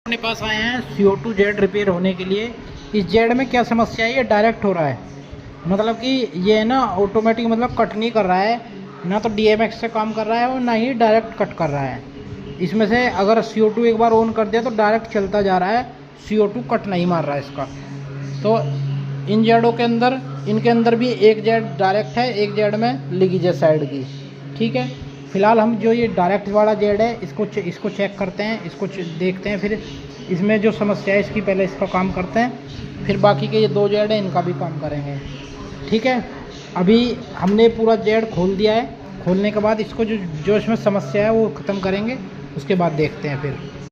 अपने पास आए हैं CO2 जेड रिपेयर होने के लिए। इस जेड में क्या समस्या है, ये डायरेक्ट हो रहा है, मतलब कि ये ना ऑटोमेटिक मतलब कट नहीं कर रहा है, ना तो DMX से काम कर रहा है और ना ही डायरेक्ट कट कर रहा है। इसमें से अगर CO2 एक बार ऑन कर दिया तो डायरेक्ट चलता जा रहा है, CO2 कट नहीं मार रहा है इसका। तो इन जेडों के अंदर, इनके अंदर भी एक जेड डायरेक्ट है, एक जेड में लीकेज है साइड की। ठीक है, फिलहाल हम जो ये डायरेक्ट वाला जेड है इसको चेक करते हैं, इसको देखते हैं, फिर इसमें जो समस्या है इसकी पहले इसका काम करते हैं, फिर बाकी के ये 2 जेड है इनका भी काम करेंगे। ठीक है, अभी हमने पूरा जेड खोल दिया है, खोलने के बाद इसको जो इसमें समस्या है वो ख़त्म करेंगे, उसके बाद देखते हैं फिर।